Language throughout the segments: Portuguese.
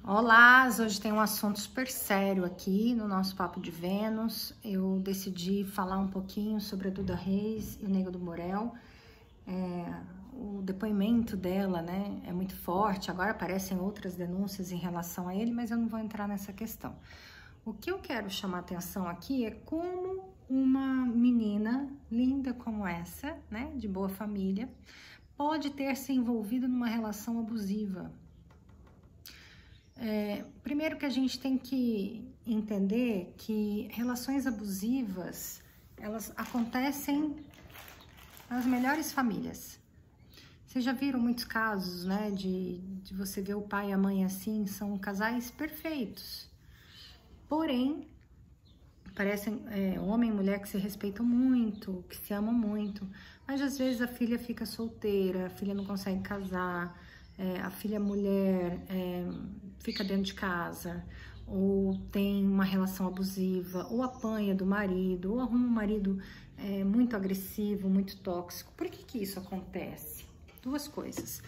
Olá, hoje tem um assunto super sério aqui no nosso Papo de Vênus. Eu decidi falar um pouquinho sobre a Duda Reis e o Nego do Borel. O depoimento dela, né, é muito forte. Agora aparecem outras denúncias em relação a ele, mas eu não vou entrar nessa questão. O que eu quero chamar atenção aqui é como uma menina linda como essa, né, de boa família, pode ter se envolvido numa relação abusiva. Primeiro que a gente tem que entender que relações abusivas, elas acontecem nas melhores famílias. Vocês já viram muitos casos, né, de você ver o pai e a mãe assim, são casais perfeitos. Porém, parecem homem e mulher que se respeitam muito, que se amam muito, mas às vezes a filha fica solteira, a filha não consegue casar, a filha mulher fica dentro de casa, ou tem uma relação abusiva, ou apanha do marido, ou arruma um marido muito agressivo, muito tóxico. Por que isso acontece? Duas coisas.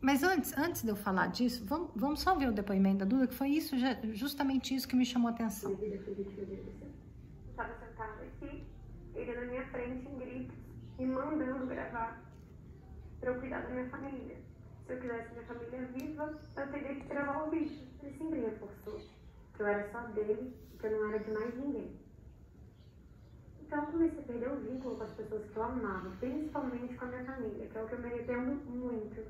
Mas antes de eu falar disso, vamos só ver o depoimento da Duda, que foi justamente isso que me chamou a atenção. Eu estava sentada aqui, ele na minha frente, em gritos, me mandando gravar para eu cuidar da minha família. Se eu quisesse minha família viva, eu teria que gravar o vídeo. Ele sempre reforçou que eu era só dele e que eu não era de mais ninguém. Então eu comecei a perder o vínculo com as pessoas que eu amava, principalmente com a minha família, que é o que eu me arrependo muito.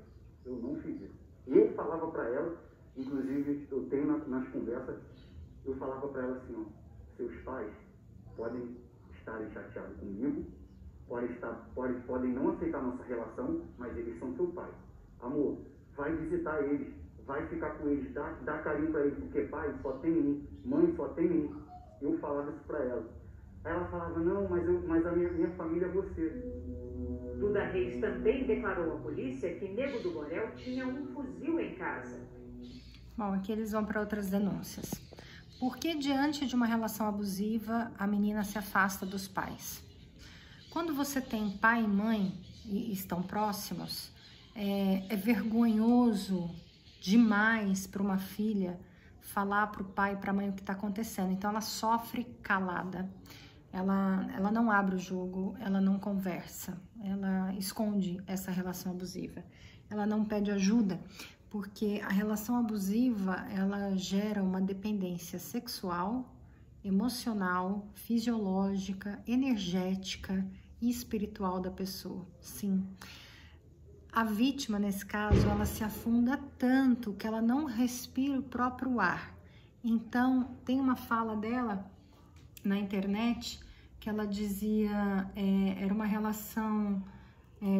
Eu não fiz isso. E eu falava para ela, inclusive eu tenho nas conversas, eu falava para ela assim, ó, seus pais podem estarem chateados comigo, podem não aceitar nossa relação, mas eles são seu pai. Amor, vai visitar eles, vai ficar com eles, dá carinho para eles, porque pai só tem mim, mãe só tem mim. Eu falava isso para ela. Aí ela falava, não, mas a minha família é você. Duda Reis também declarou à polícia que Nego do Borel tinha um fuzil em casa. Bom, aqui eles vão para outras denúncias. Por que diante de uma relação abusiva a menina se afasta dos pais? Quando você tem pai e mãe e estão próximos, é vergonhoso demais para uma filha falar para o pai e para a mãe o que está acontecendo. Então ela sofre calada. Ela não abre o jogo, ela não conversa, ela esconde essa relação abusiva. Ela não pede ajuda, porque a relação abusiva, ela gera uma dependência sexual, emocional, fisiológica, energética e espiritual da pessoa. Sim. A vítima, nesse caso, ela se afunda tanto que ela não respira o próprio ar. Então, tem uma fala dela na internet que ela dizia, era uma relação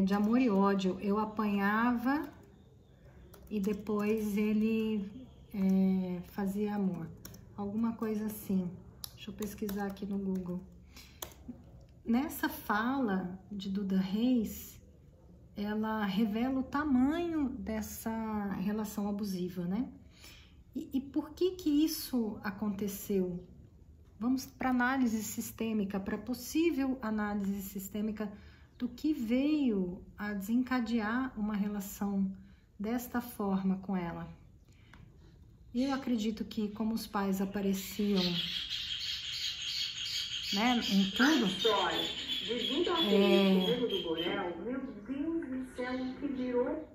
de amor e ódio. Eu apanhava e depois ele fazia amor. Alguma coisa assim. Deixa eu pesquisar aqui no Google. Nessa fala de Duda Reis, ela revela o tamanho dessa relação abusiva, né? E por que isso aconteceu? Vamos para análise sistêmica, para possível análise sistêmica do que veio a desencadear uma relação desta forma com ela. Eu acredito que como os pais apareciam, né, em tudo... A história de Duda Reis, Nego do Borel, meu Deus do céu, o que virou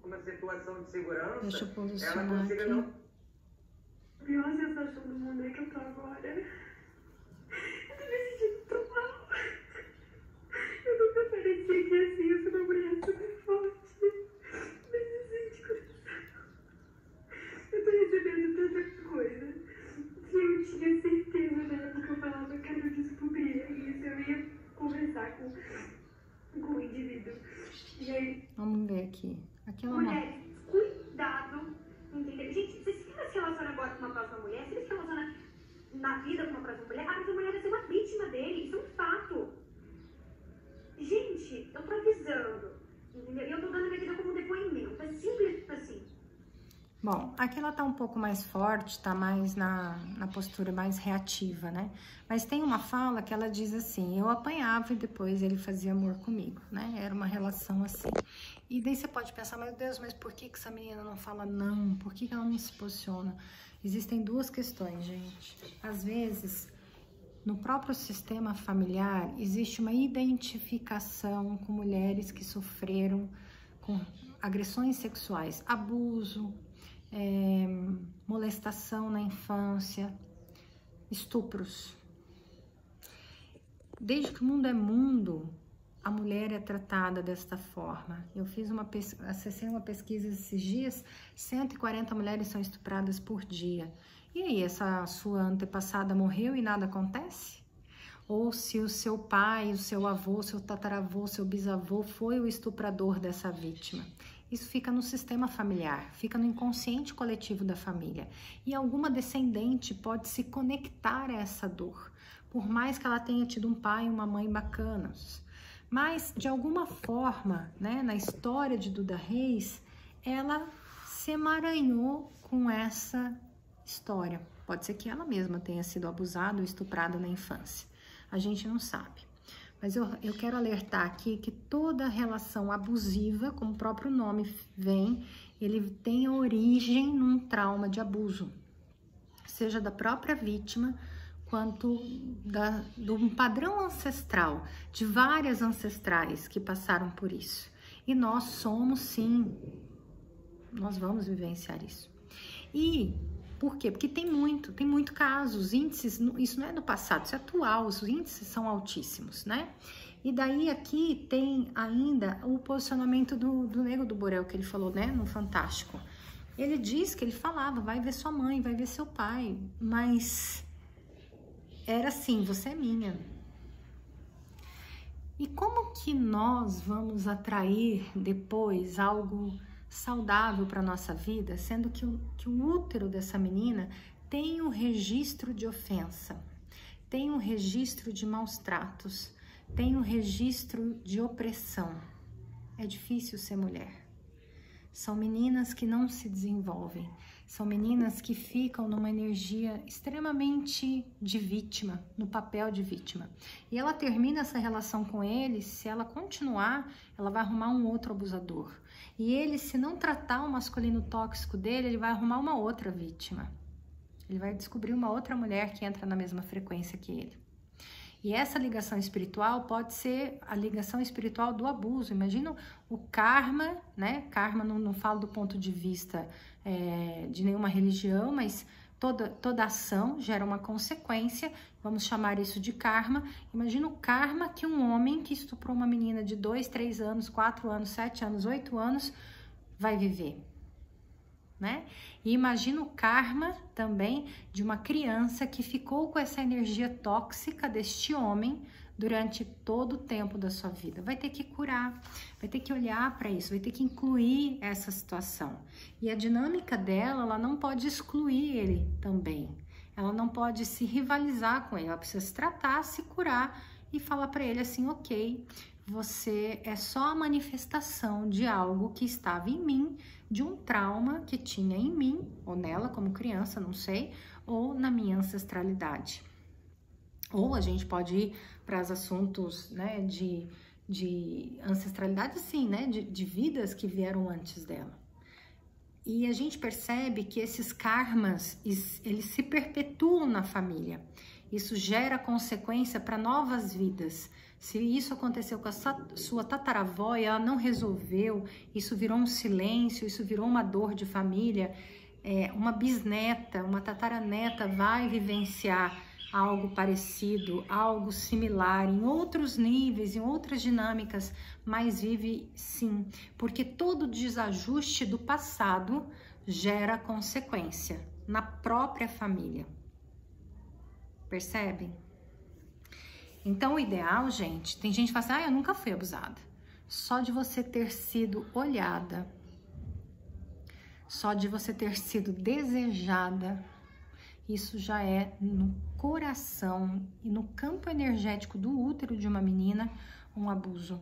Uma situação de segurança, Deixa eu posicionar ela consiga aqui. não... a pior sensação do mundo é que eu tô agora. Eu tô me sentindo tão mal. Eu nunca parecia que assim, eu sou uma mulher super forte. Mas assim, de coração. Eu tô recebendo tanta coisa. Se eu tinha certeza na época que eu falava que eu descobria isso, eu ia conversar com o indivíduo. E aí... Vamos ver aqui. Aqui é uma... Mulheres, cuidado, entendeu? Gente, você se relaciona agora com uma próxima mulher, você se relaciona na vida com uma Bom, aqui ela tá um pouco mais forte, tá mais na postura mais reativa, né? Mas tem uma fala que ela diz assim, eu apanhava e depois ele fazia amor comigo, né? Era uma relação assim. E daí você pode pensar, meu Deus, mas por que essa menina não fala não? Por que ela não se posiciona? Existem duas questões, gente. Às vezes, no próprio sistema familiar, existe uma identificação com mulheres que sofreram com agressões sexuais, abuso, molestação na infância, estupros. Desde que o mundo é mundo, a mulher é tratada desta forma. Eu acessei uma pesquisa esses dias, 140 mulheres são estupradas por dia. E aí, essa sua antepassada morreu e nada acontece? Ou se o seu pai, o seu avô, o seu tataravô, o seu bisavô foi o estuprador dessa vítima? Isso fica no sistema familiar, fica no inconsciente coletivo da família. E alguma descendente pode se conectar a essa dor, por mais que ela tenha tido um pai e uma mãe bacanas. Mas, de alguma forma, né, na história de Duda Reis, ela se emaranhou com essa história. Pode ser que ela mesma tenha sido abusada ou estuprada na infância. A gente não sabe. Mas eu quero alertar aqui que toda relação abusiva, como o próprio nome vem, ele tem origem num trauma de abuso. Seja da própria vítima, quanto de um padrão ancestral, de várias ancestrais que passaram por isso. E nós somos, sim, nós vamos vivenciar isso. E por quê? Porque tem muito caso, os índices, isso não é do passado, isso é atual, os índices são altíssimos, né? E daí aqui tem ainda o posicionamento do Nego do Borel, que ele falou, né, no Fantástico. Ele diz que ele falava, vai ver sua mãe, vai ver seu pai, mas era assim, você é minha. E como que nós vamos atrair depois algo saudável para nossa vida, sendo que o útero dessa menina tem um registro de ofensa, tem um registro de maus tratos, tem um registro de opressão. É difícil ser mulher. São meninas que não se desenvolvem, são meninas que ficam numa energia extremamente de vítima, no papel de vítima. E ela termina essa relação com ele, se ela continuar, ela vai arrumar um outro abusador. E ele, se não tratar o masculino tóxico dele, ele vai arrumar uma outra vítima. Ele vai descobrir uma outra mulher que entra na mesma frequência que ele. E essa ligação espiritual pode ser a ligação espiritual do abuso. Imagina o karma, né? Karma não falo do ponto de vista de nenhuma religião, mas toda ação gera uma consequência. Vamos chamar isso de karma. Imagina o karma que um homem que estuprou uma menina de 2, 3 anos, 4 anos, 7 anos, 8 anos vai viver. Né? E imagina o karma também de uma criança que ficou com essa energia tóxica deste homem durante todo o tempo da sua vida. Vai ter que curar, vai ter que olhar para isso, vai ter que incluir essa situação. E a dinâmica dela, ela não pode excluir ele também. Ela não pode se rivalizar com ele, ela precisa se tratar, se curar e falar para ele assim, ok, você é só a manifestação de algo que estava em mim, de um trauma que tinha em mim, ou nela como criança, não sei, ou na minha ancestralidade. Ou a gente pode ir para os assuntos, né, de ancestralidade, sim, né, de vidas que vieram antes dela. E a gente percebe que esses karmas, eles se perpetuam na família. Isso gera consequência para novas vidas. Se isso aconteceu com a sua tataravó e ela não resolveu, isso virou um silêncio, isso virou uma dor de família, uma bisneta, uma tataraneta vai vivenciar algo parecido, algo similar, em outros níveis, em outras dinâmicas, mas vive sim, porque todo desajuste do passado gera consequência na própria família. Percebe? Então, o ideal, gente, tem gente que fala assim, eu nunca fui abusada. Só de você ter sido olhada, só de você ter sido desejada, isso já é no coração e no campo energético do útero de uma menina um abuso.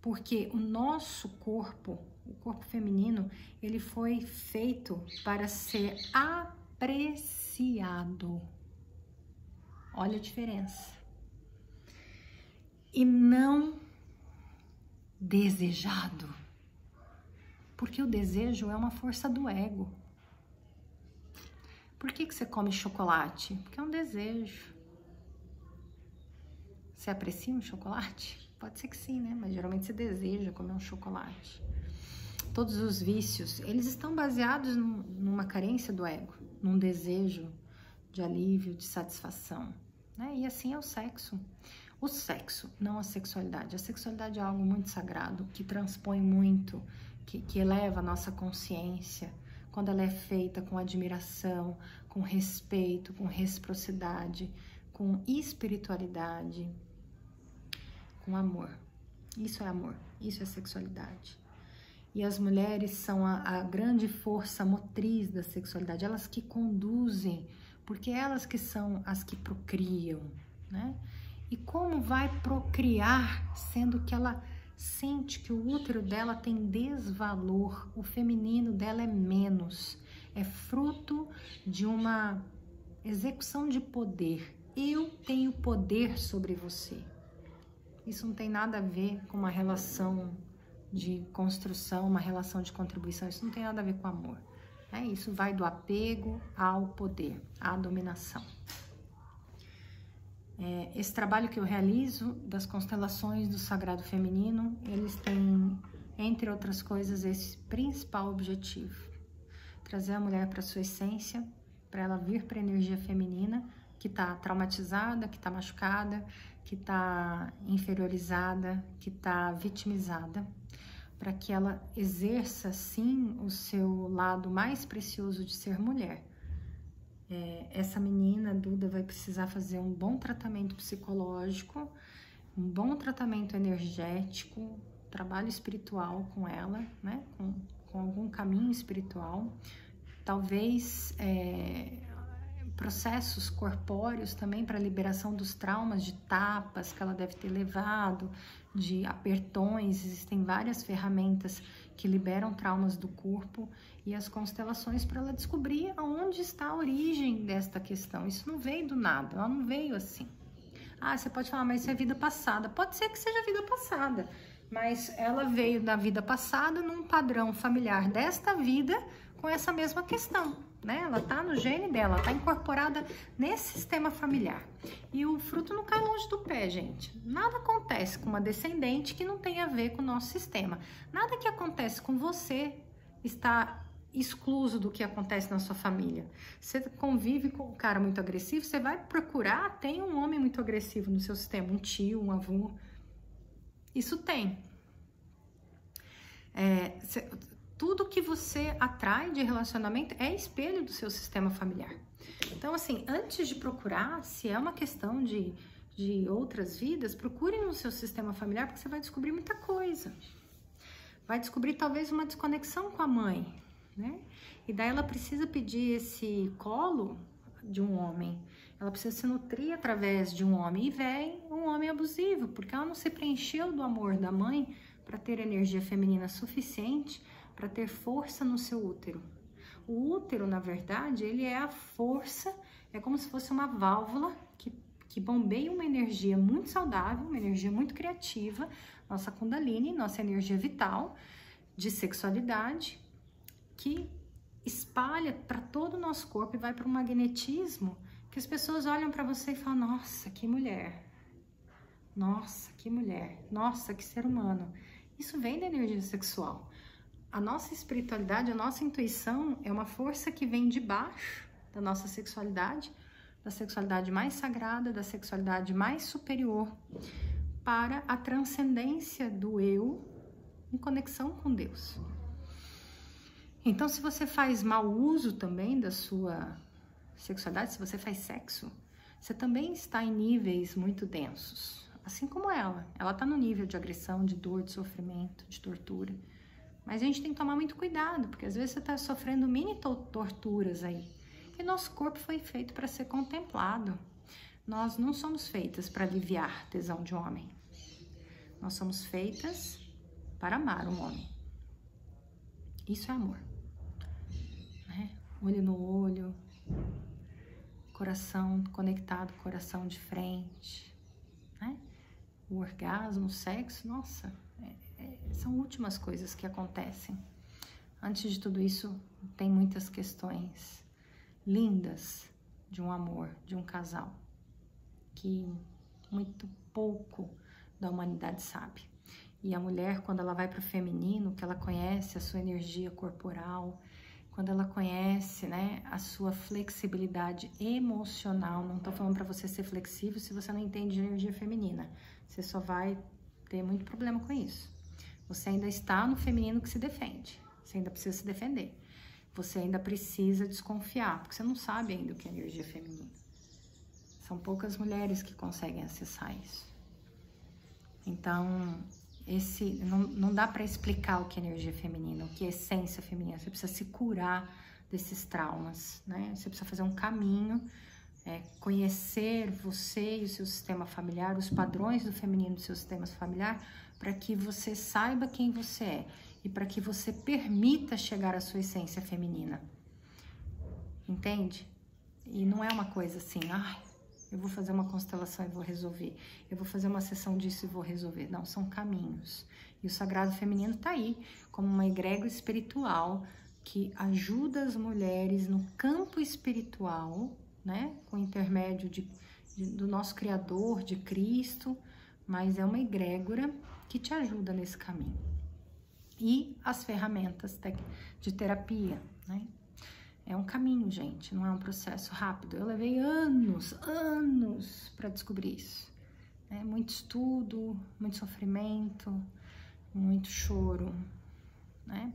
Porque o nosso corpo, O corpo feminino, ele foi feito para ser apreciado. Olha a diferença. E não desejado. Porque o desejo é uma força do ego. Por que você come chocolate? Porque é um desejo. Você aprecia um chocolate? Pode ser que sim, né? Mas geralmente você deseja comer um chocolate. Todos os vícios, eles estão baseados numa carência do ego, num desejo de alívio, de satisfação, né? E assim é o sexo. O sexo, não a sexualidade. A sexualidade é algo muito sagrado, que transpõe muito, que eleva a nossa consciência, quando ela é feita com admiração, com respeito, com reciprocidade, com espiritualidade, com amor. Isso é amor, isso é sexualidade. E as mulheres são a grande força motriz da sexualidade, elas que conduzem, porque elas que são as que procriam, né? E como vai procriar, sendo que ela sente que o útero dela tem desvalor, o feminino dela é menos, é fruto de uma execução de poder. Eu tenho poder sobre você. Isso não tem nada a ver com uma relação de construção, uma relação de contribuição, isso não tem nada a ver com amor, né? Isso vai do apego ao poder, à dominação. Esse trabalho que eu realizo das constelações do sagrado feminino, eles têm, entre outras coisas, esse principal objetivo: trazer a mulher para sua essência, para ela vir para a energia feminina, que está traumatizada, que está machucada, que está inferiorizada, que está vitimizada, para que ela exerça, sim, o seu lado mais precioso de ser mulher. Essa menina, Duda, vai precisar fazer um bom tratamento psicológico, um bom tratamento energético, trabalho espiritual com ela, né? Com algum caminho espiritual, talvez processos corpóreos também para liberação dos traumas de tapas que ela deve ter levado, de apertões. Existem várias ferramentas que liberam traumas do corpo, e as constelações para ela descobrir aonde está a origem desta questão. Isso não veio do nada, ela não veio assim. Ah, você pode falar, mas isso é vida passada. Pode ser que seja vida passada, mas ela veio da vida passada num padrão familiar desta vida com essa mesma questão, né? Ela tá no gene dela, tá incorporada nesse sistema familiar. E o fruto não cai longe do pé, gente. Nada acontece com uma descendente que não tem a ver com o nosso sistema. Nada que acontece com você está excluso do que acontece na sua família. Você convive com um cara muito agressivo, você vai procurar, tem um homem muito agressivo no seu sistema, um tio, um avô. Isso tem. Tudo que você atrai de relacionamento é espelho do seu sistema familiar. Então, assim, antes de procurar, se é uma questão de outras vidas, procure no seu sistema familiar, porque você vai descobrir muita coisa. Vai descobrir talvez uma desconexão com a mãe, né? E daí ela precisa pedir esse colo de um homem. Ela precisa se nutrir através de um homem. E vem um homem abusivo, porque ela não se preencheu do amor da mãe para ter energia feminina suficiente para ter força no seu útero. O útero, na verdade, ele é a força, é como se fosse uma válvula que bombeia uma energia muito saudável, uma energia muito criativa, nossa Kundalini, nossa energia vital, de sexualidade, que espalha para todo o nosso corpo e vai para um magnetismo que as pessoas olham para você e falam: nossa, que mulher, nossa, que mulher, nossa, que ser humano. Isso vem da energia sexual. A nossa espiritualidade, a nossa intuição é uma força que vem de baixo da nossa sexualidade, da sexualidade mais sagrada, da sexualidade mais superior, para a transcendência do eu em conexão com Deus. Então, se você faz mau uso também da sua sexualidade, se você faz sexo, você também está em níveis muito densos, assim como ela. Ela está no nível de agressão, de dor, de sofrimento, de tortura. Mas a gente tem que tomar muito cuidado, porque às vezes você está sofrendo mini torturas aí. E nosso corpo foi feito para ser contemplado. Nós não somos feitas para aliviar tesão de um homem. Nós somos feitas para amar um homem. Isso é amor, né? Olho no olho, coração conectado, coração de frente, né? O orgasmo, o sexo, nossa, são últimas coisas que acontecem. Antes de tudo isso, tem muitas questões lindas de um amor, de um casal, que muito pouco da humanidade sabe. E a mulher, quando ela vai para o feminino, que ela conhece a sua energia corporal, quando ela conhece, né, a sua flexibilidade emocional, não estou falando para você ser flexível se você não entende de energia feminina, você só vai ter muito problema com isso. Você ainda está no feminino que se defende, você ainda precisa se defender, você ainda precisa desconfiar, porque você não sabe ainda o que é energia feminina. São poucas mulheres que conseguem acessar isso. Então, não dá para explicar o que é energia feminina, o que é essência feminina. Você precisa se curar desses traumas, né? Você precisa fazer um caminho, conhecer você e o seu sistema familiar, os padrões do feminino do seu sistema familiar, para que você saiba quem você é e para que você permita chegar à sua essência feminina. Entende? E não é uma coisa assim, eu vou fazer uma constelação e vou resolver. Eu vou fazer uma sessão disso e vou resolver. Não, são caminhos. E o sagrado feminino está aí, como uma egrégora espiritual que ajuda as mulheres no campo espiritual, né? Com o intermédio do nosso Criador, de Cristo, mas é uma egrégora que te ajuda nesse caminho. E as ferramentas de terapia, né? É um caminho, gente, não é um processo rápido. Eu levei anos para descobrir isso. Muito estudo, muito sofrimento, muito choro, né?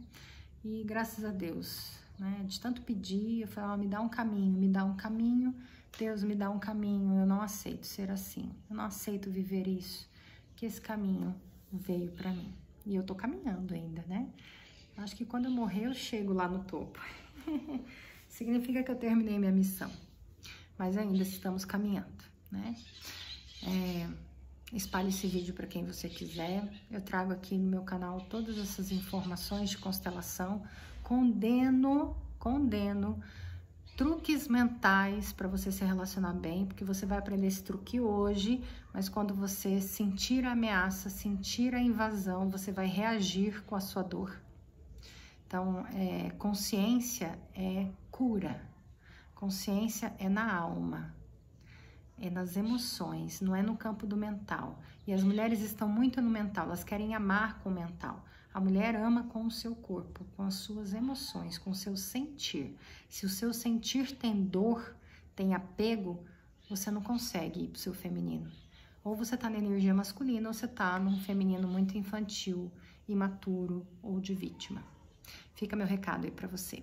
E graças a Deus, né? De tanto pedir, eu falei, me dá um caminho, Deus me dá um caminho, eu não aceito ser assim, eu não aceito viver isso, que esse caminho veio para mim. E eu tô caminhando ainda, né? Acho que quando eu morrer, eu chego lá no topo. Significa que eu terminei minha missão, mas ainda estamos caminhando, né? Espalhe esse vídeo para quem você quiser. Eu trago aqui no meu canal todas essas informações de constelação. Condeno truques mentais para você se relacionar bem, porque você vai aprender esse truque hoje, mas quando você sentir a ameaça, sentir a invasão, você vai reagir com a sua dor. Então, consciência é cura, consciência é na alma, é nas emoções, não é no campo do mental. E as mulheres estão muito no mental, elas querem amar com o mental. A mulher ama com o seu corpo, com as suas emoções, com o seu sentir. Se o seu sentir tem dor, tem apego, você não consegue ir para o seu feminino. Ou você está na energia masculina, ou você está num feminino muito infantil, imaturo ou de vítima. Fica meu recado aí para você.